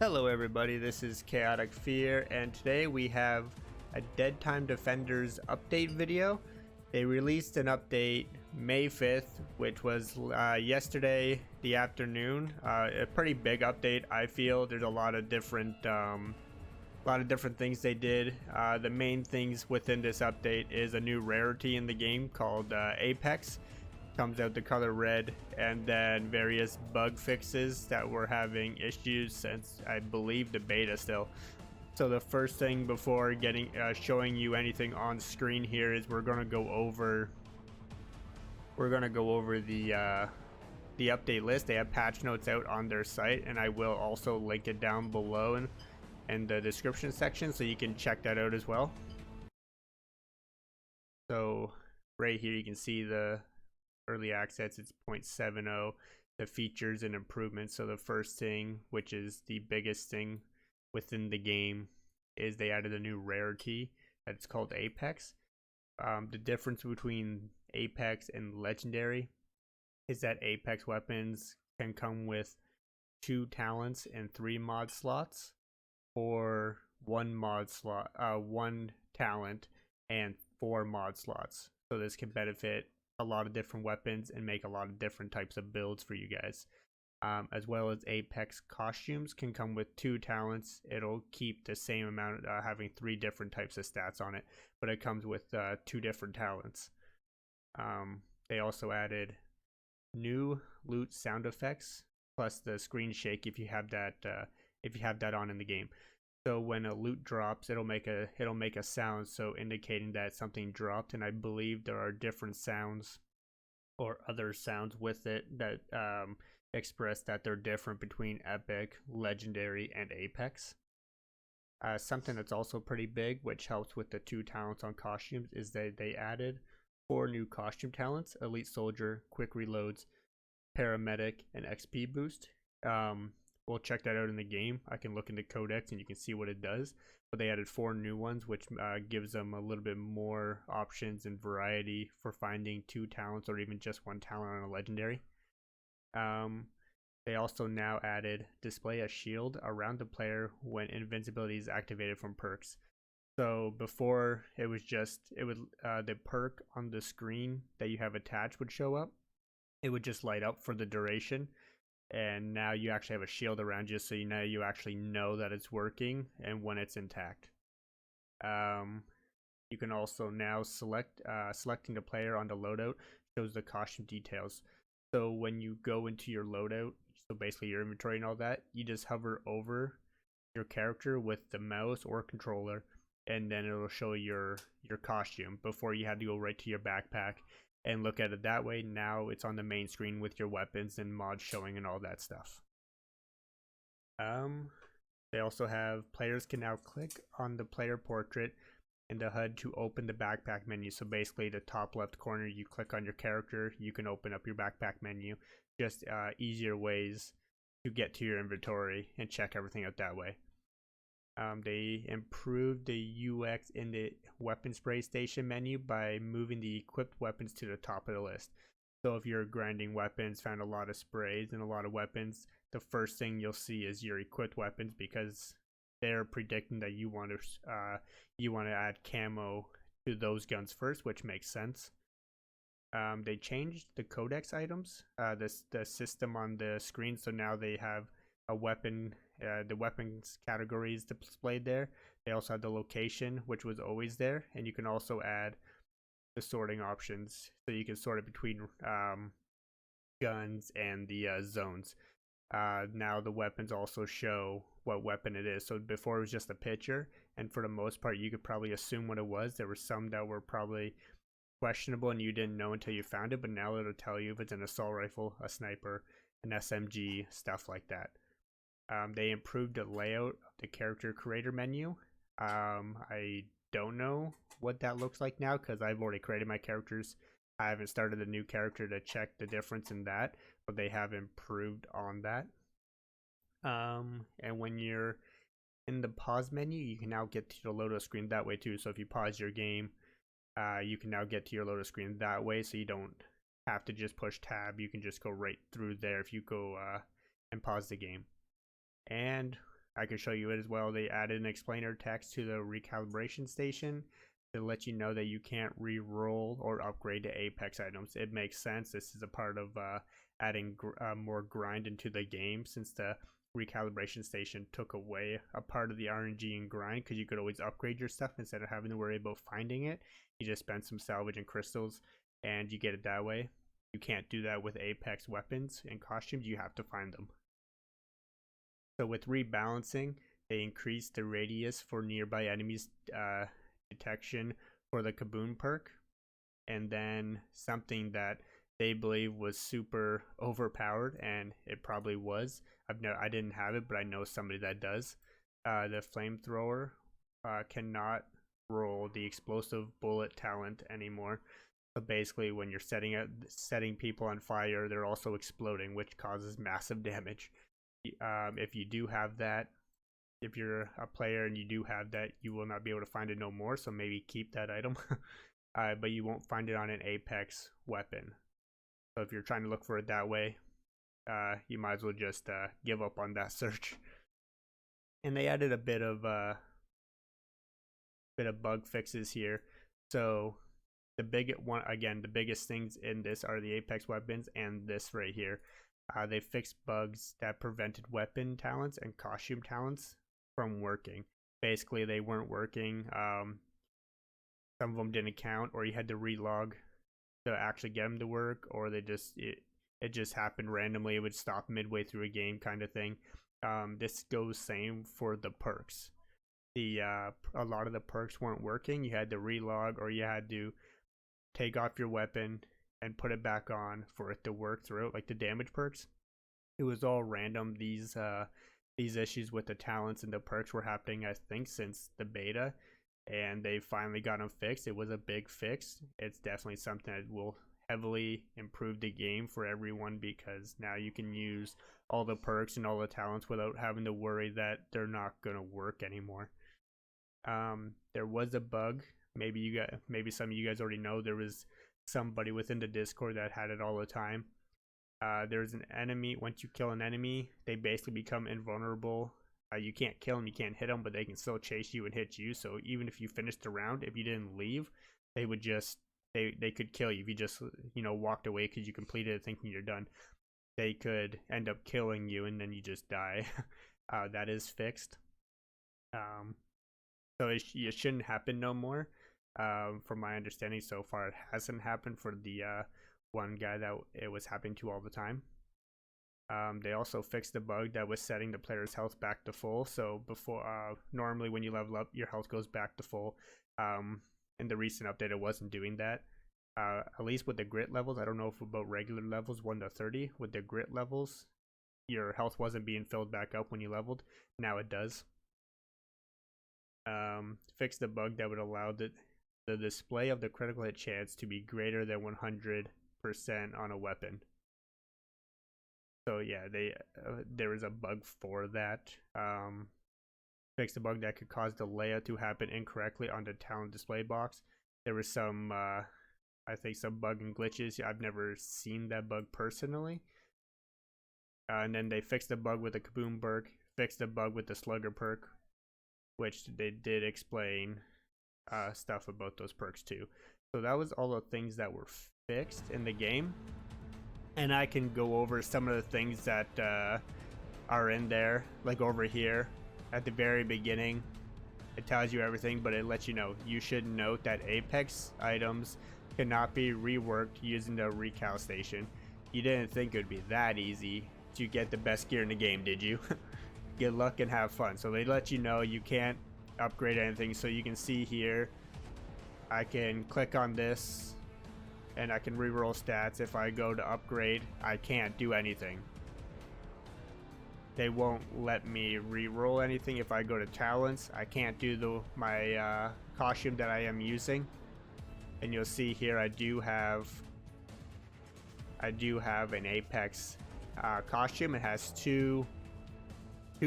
Hello everybody, this is Chaotic Fear, and today we have a Deadtime Defenders update video. They released an update May 5th, which was yesterday the afternoon. A pretty big update, I feel. There's a lot of different things they did. The main things within this update is a new rarity in the game called Apex. Comes out the color red, and then various bug fixes that were having issues since I believe the beta still. So the first thing before showing you anything on screen here is we're gonna go over the update list. They have patch notes out on their site, and I will also link it down below in the description section so you can check that out as well. So right here you can see the early access. It's 0.70, the features and improvements. So the first thing, which is the biggest thing within the game, is they added a new rarity that's called Apex. The difference between Apex and Legendary is that Apex weapons can come with 2 talents and 3 mod slots, or 1 talent and 4 mod slots. So this can benefit a lot of different weapons and make a lot of different types of builds for you guys. As well as Apex costumes can come with 2 talents. It'll keep the same amount, having 3 different types of stats on it, but it comes with 2 different talents. They also added new loot sound effects plus the screen shake if you have that on in the game. So when a loot drops, it'll make a sound, so indicating that something dropped. And I believe there are different sounds or other sounds with it that express that they're different between Epic, Legendary, and Apex. Something that's also pretty big, which helps with the 2 talents on costumes, is that they added 4 new costume talents: Elite Soldier, Quick Reloads, Paramedic, and XP Boost. We'll check that out in the game. I can look into Codex and you can see what it does. But they added 4 new ones, which gives them a little bit more options and variety for finding 2 talents or even just 1 talent on a legendary. They also now added display a shield around the player when invincibility is activated from perks. So before the perk on the screen that you have attached would show up. It would just light up for the duration. And now you actually have a shield around you, so you actually know that it's working and when it's intact. You can also now selecting the player on the loadout shows the costume details. So when you go into your loadout, so basically your inventory and all that, you just hover over your character with the mouse or controller, and then it'll show your costume before you had to go right to your backpack and look at it that way. Now it's on the main screen with your weapons and mods showing and all that stuff. They also have players can now click on the player portrait in the HUD to open the backpack menu. So basically the top left corner, you click on your character, you can open up your backpack menu. Just easier ways to get to your inventory and check everything out that way. They improved the UX in the weapon spray station menu by moving the equipped weapons to the top of the list. So if you're grinding weapons, found a lot of sprays and a lot of weapons, the first thing you'll see is your equipped weapons, because they're predicting that you want to add camo to those guns first, which makes sense. They changed the codex items, the system on the screen, so now they have a weapon, the weapons categories displayed there. They also have the location, which was always there, and you can also add the sorting options, so you can sort it between guns and the zones. Now the weapons also show what weapon it is. So before it was just a picture, and for the most part you could probably assume what it was. There were some that were probably questionable and you didn't know until you found it, but now it'll tell you if it's an assault rifle, a sniper, an SMG, stuff like that. They improved the layout of the character creator menu. I don't know what that looks like now because I've already created my characters. I haven't started a new character to check the difference in that, but they have improved on that. And when you're in the pause menu, you can now get to the loadout screen that way too. So if you pause your game, you can now get to your loadout screen that way, so you don't have to just push tab. You can just go right through there if you go and pause the game. And I can show you it as well. They added an explainer text to the recalibration station to let you know that you can't re-roll or upgrade to Apex items. It makes sense. This is a part of adding more grind into the game, since the recalibration station took away a part of the RNG and grind, because you could always upgrade your stuff instead of having to worry about finding it. You just spend some salvage and crystals and you get it that way. You can't do that with Apex weapons and costumes. You have to find them. So with rebalancing, they increased the radius for nearby enemies detection for the Kaboom perk, and then something that they believe was super overpowered, and it probably was. I didn't have it, but I know somebody that does. The flamethrower cannot roll the explosive bullet talent anymore. So basically, when you're setting people on fire, they're also exploding, which causes massive damage. If you do have that, if you're a player and you do have that, you will not be able to find it no more. So maybe keep that item, but you won't find it on an Apex weapon. So if you're trying to look for it that way, you might as well just give up on that search. And they added a bit of bug fixes here. So the biggest things in this are the Apex weapons and this right here. They fixed bugs that prevented weapon talents and costume talents from working. Basically, they weren't working. Some of them didn't count, or you had to relog to actually get them to work, or it just happened randomly. It would stop midway through a game, kind of thing. This goes same for the perks. A lot of the perks weren't working. You had to relog, or you had to take off your weapon and put it back on for it to work through, like the damage perks. It was all random. These issues with the talents and the perks were happening, I think, since the beta, and they finally got them fixed. It was a big fix. It's definitely something that will heavily improve the game for everyone, because now you can use all the perks and all the talents without having to worry that they're not gonna work anymore. There was a bug. Maybe some of you guys already know. There was somebody within the Discord that had it all the time. There's an enemy. Once you kill an enemy, they basically become invulnerable. You can't kill them, you can't hit them, but they can still chase you and hit you. So even if you finished the round, if you didn't leave, they would just they could kill you. If you just walked away because you completed it thinking you're done, they could end up killing you and then you just die. That is fixed. So it shouldn't happen no more. From my understanding so far, it hasn't happened for the one guy that it was happening to all the time. They also fixed the bug that was setting the player's health back to full. So before, normally when you level up, your health goes back to full. In the recent update, it wasn't doing that. At least with the grit levels. I don't know if about regular levels 1 to 30. With the grit levels, your health wasn't being filled back up when you leveled. Now it does. Fixed the bug that would allow the display of the critical hit chance to be greater than 100% on a weapon. So yeah, there is a bug for that. Fixed a bug that could cause the layout to happen incorrectly on the talent display box. There was some, I think, some bug and glitches. I've never seen that bug personally. And then they fixed the bug with the Kaboom perk. Fixed the bug with the Slugger perk, which they did explain stuff about those perks too. So that was all the things that were fixed in the game. And I can go over some of the things that are in there, like over here at the very beginning. It tells you everything, but it lets you know. You should note that Apex items cannot be reworked using the recal station. You didn't think it would be that easy to get the best gear in the game, did you? Good luck and have fun. So they let you know you can't upgrade anything. So you can see here, I can click on this and I can reroll stats. If I go to upgrade, I can't do anything. They won't let me reroll anything. If I go to talents, I can't do my costume that I am using. And you'll see here I do have an Apex costume. It has two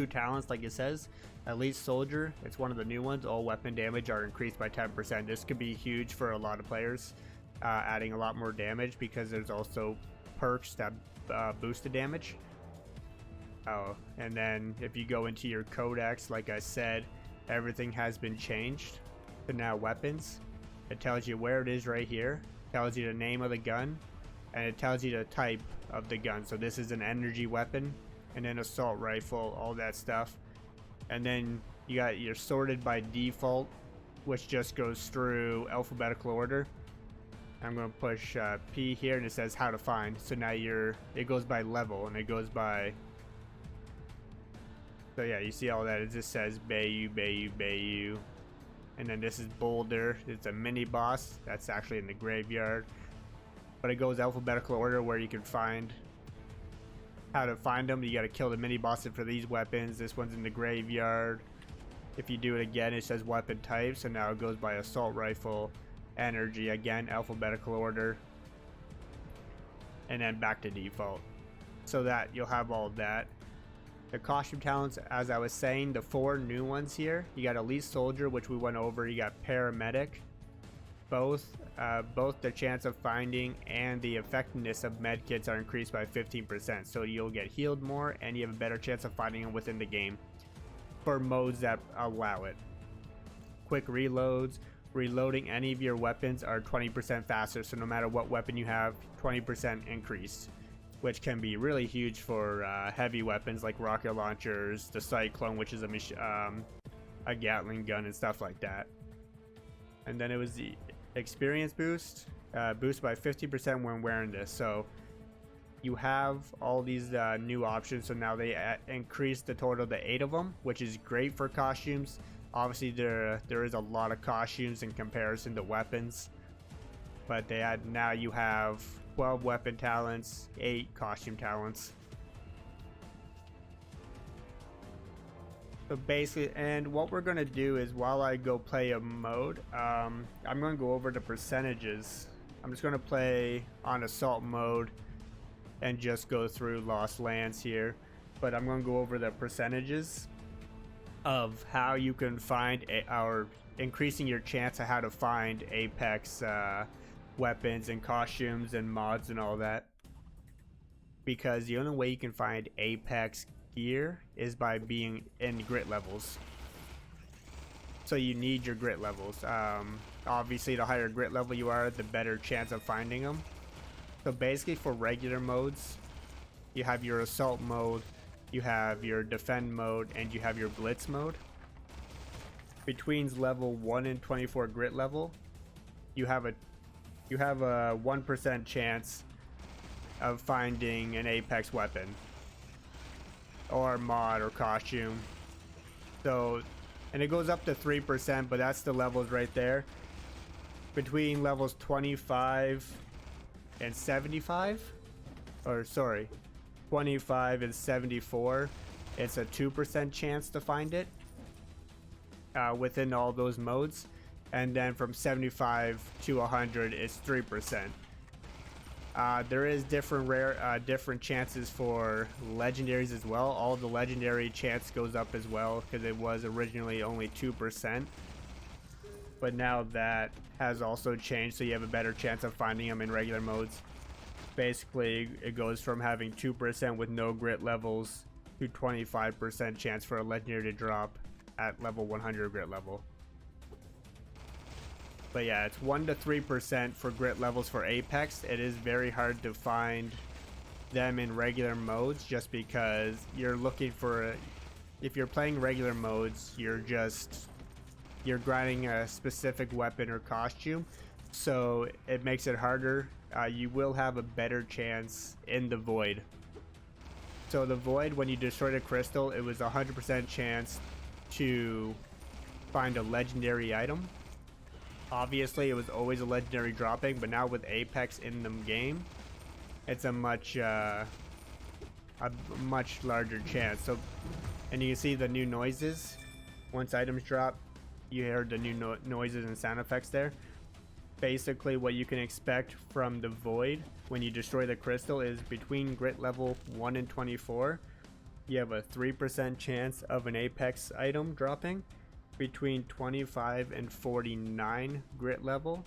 talents, like it says. Elite Soldier, it's one of the new ones. All weapon damage are increased by 10%. This could be huge for a lot of players, adding a lot more damage, because there's also perks that boost the damage. Oh, and then if you go into your codex, like I said, everything has been changed to now weapons. It tells you where it is right here, tells you the name of the gun, and it tells you the type of the gun. So this is an energy weapon, and then assault rifle, all that stuff. And then you got your sorted by default, which just goes through alphabetical order. I'm going to push P here, and it says how to find. So now it goes by level, and it goes by. So yeah, you see all that. It just says Bayou, Bayou, Bayou. And then this is Boulder. It's a mini boss. That's actually in the graveyard. But it goes alphabetical order where you can find how to find them. You got to kill the mini bosses for these weapons. This one's in the graveyard. If you do it again, it says weapon type. So now it goes by assault rifle, energy, again alphabetical order, and then back to default. So that you'll have all that. The costume talents, as I was saying, the 4 new ones here. You got Elite Soldier, which we went over. You got Paramedic. Both the chance of finding and the effectiveness of medkits are increased by 15%. So you'll get healed more, and you have a better chance of finding them within the game for modes that allow it. Quick reloads. Reloading any of your weapons are 20% faster. So no matter what weapon you have, 20% increase, which can be really huge for heavy weapons like rocket launchers, the Cyclone, which is a Gatling gun and stuff like that. And then it was the experience boost, boost by 50% when wearing this. So you have all these new options. So now they increase the total to 8 of them, which is great for costumes. Obviously there is a lot of costumes in comparison to weapons, but they add, now you have 12 weapon talents, 8 costume talents. So basically, and what we're going to do is, while I go play a mode, I'm going to go over the percentages. I'm just going to play on assault mode and just go through Lost Lands here, but I'm going to go over the percentages of how you can find or increasing your chance of how to find Apex weapons and costumes and mods and all that, because the only way you can find Apex gear is by being in grit levels. So you need your grit levels. Obviously the higher grit level you are, the better chance of finding them. So basically for regular modes, you have your assault mode, you have your defend mode, and you have your blitz mode. Between level 1 and 24 grit level, you have a 1% chance of finding an Apex weapon or mod or costume. So, and it goes up to 3%, but that's the levels right there. Between levels 25 and 75, or sorry, 25 and 74, it's a 2% chance to find it within all those modes. And then from 75 to 100 it's 3%. There is different chances for legendaries as well. All the legendary chance goes up as well, because it was originally only 2%, but now that has also changed, so you have a better chance of finding them in regular modes. Basically it goes from having 2% with no grit levels to 25% chance for a legendary to drop at level 100 grit level. But yeah, it's 1 to 3% for grit levels for Apex. It is very hard to find them in regular modes, just because you're looking for, if you're playing regular modes, you're grinding a specific weapon or costume, so it makes it harder. You will have a better chance in the Void. So the Void, when you destroyed a crystal, it was 100% chance to find a legendary item. Obviously it was always a legendary dropping, but now with Apex in the game, it's a much larger chance. So, and you can see the new noises once items drop. You heard the new noises and sound effects there. Basically what you can expect from the Void when you destroy the crystal is, between grit level 1 and 24 you have a 3% chance of an Apex item dropping. Between 25 and 49 grit level,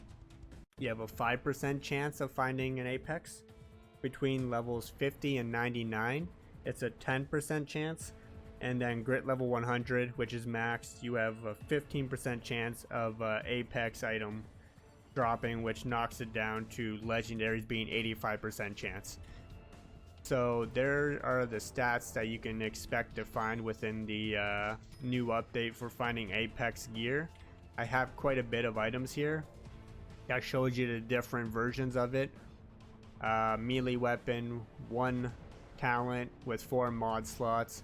you have a 5% chance of finding an Apex. Between levels 50 and 99, it's a 10% chance. And then grit level 100, which is maxed, you have a 15% chance of apex item dropping, which knocks it down to legendaries being 85% chance. So there are the stats that you can expect to find within the new update for finding apex gear. I have quite a bit of items here. I showed you the different versions of it. Melee weapon, 1 talent with 4 mod slots,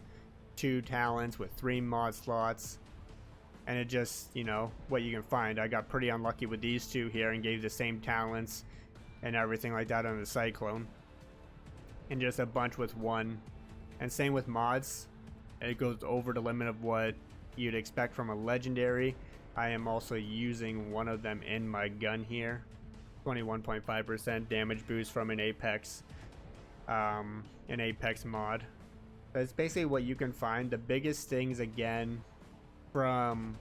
2 talents with 3 mod slots, and it just, you know, what you can find. I got pretty unlucky with these 2 here and gave the same talents and everything like that on the Cyclone, and just a bunch with 1. And same with mods, it goes over the limit of what you'd expect from a legendary. I am also using one of them in my gun here. 21.5% damage boost from an apex mod. That's basically what you can find. The biggest things again from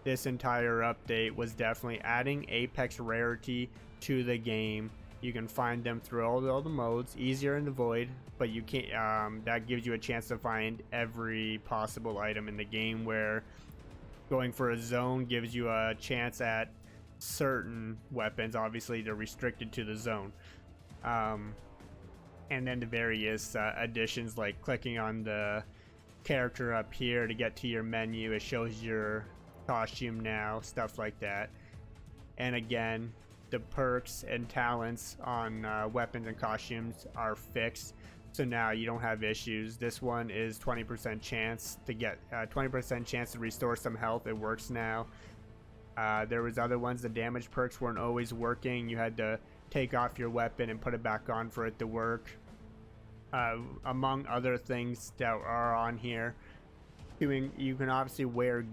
this entire update was definitely adding apex rarity to the game. You can find them through all the modes, easier in the void, but you can't. That gives you a chance to find every possible item in the game, where going for a zone gives you a chance at certain weapons. Obviously they're restricted to the zone. And then the various additions, like clicking on the character up here to get to your menu, it shows your costume now, stuff like that. And again, the perks and talents on weapons and costumes are fixed, so now you don't have issues. This one is 20% chance to get 20% chance to restore some health. It works now. There was other ones, the damage perks weren't always working. You had to take off your weapon and put it back on for it to work. Among other things that are on here, you can obviously wear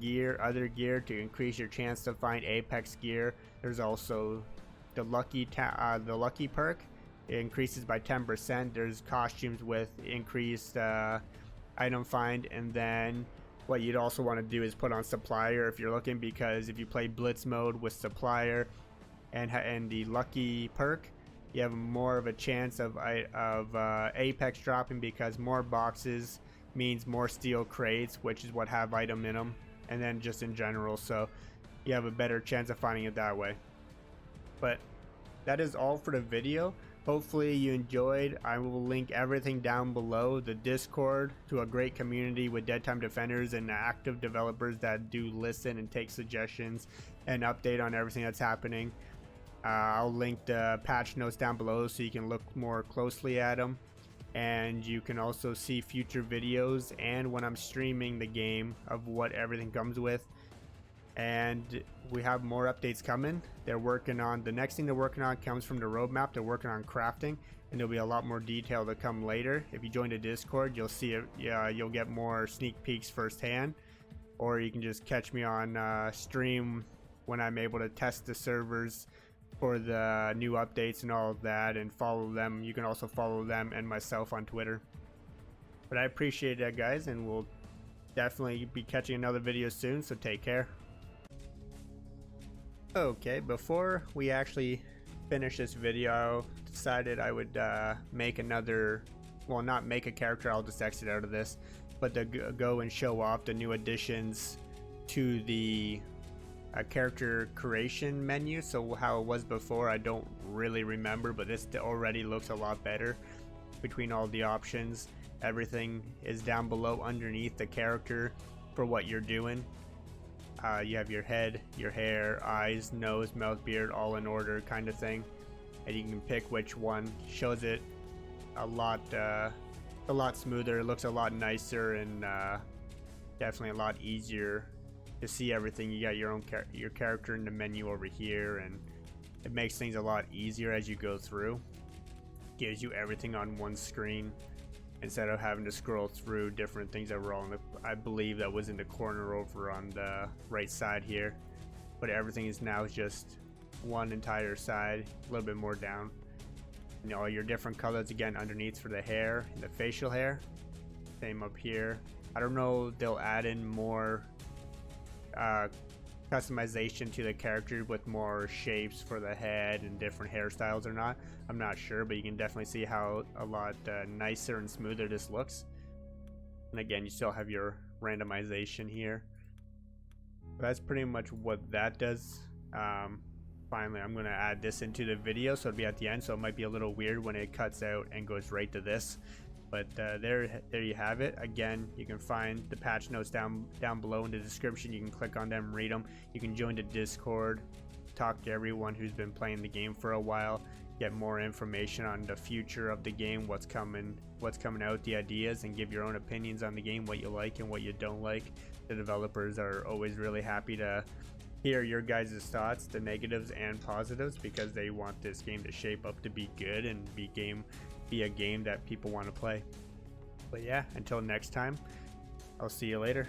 other gear to increase your chance to find apex gear. There's also the lucky perk. It increases by 10%. There's costumes with increased item find, and then what you'd also want to do is put on supplier if you're looking, because if you play blitz mode with supplier and the lucky perk, you have more of a chance of apex dropping, because more boxes means more steel crates, which is what have item in them, and then just in general, so you have a better chance of finding it that way. But that is all for the video. Hopefully you enjoyed. I will link everything down below, the Discord, to a great community with Deadtime Defenders and active developers that do listen and take suggestions and update on everything that's happening. I'll link the patch notes down below so you can look more closely at them, and you can also see future videos and when I'm streaming the game of what everything comes with. And we have more updates coming. They're working on, the next thing they're working on comes from the roadmap. They're working on crafting, and there'll be a lot more detail to come later. If you join the Discord, you'll see it. Yeah, you'll get more sneak peeks firsthand, or you can just catch me on stream when I'm able to test the servers for the new updates and all of that, and follow them. You can also follow them and myself on Twitter. But I appreciate that, guys, and we'll definitely be catching another video soon, so take care. Okay, before we actually finish this video, I decided I would make another, well, not make a character, I'll just exit out of this, but to go and show off the new additions to the character creation menu. So how it was before, I don't really remember, but this already looks a lot better between all the options. Everything is down below underneath the character for what you're doing. You have your head, your hair, eyes, nose, mouth, beard, all in order kind of thing, and you can pick which one. Shows it a lot smoother. It looks a lot nicer, and definitely a lot easier to see everything. You got your own your character in the menu over here, and it makes things a lot easier as you go through. Gives you everything on one screen instead of having to scroll through different things that were all in the, I believe that was in the corner over on the right side here, but everything is now just one entire side, a little bit more down. And all your different colors again underneath for the hair and the facial hair. Same up here. I don't know, they'll add in more customization to the character with more shapes for the head and different hairstyles or not. I'm not sure, but you can definitely see how a lot nicer and smoother this looks. And again, you still have your randomization here. That's pretty much what that does. Finally, I'm going to add this into the video, so it'll be at the end, so it might be a little weird when it cuts out and goes right to this. But there you have it. Again, you can find the patch notes down below in the description. You can click on them, read them. You can join the Discord, talk to everyone who's been playing the game for a while, get more information on the future of the game, what's coming out, the ideas, and give your own opinions on the game, what you like and what you don't like. The developers are always really happy to hear your guys' thoughts, the negatives and positives, because they want this game to shape up to be good and be a game that people want to play. But yeah, until next time, I'll see you later.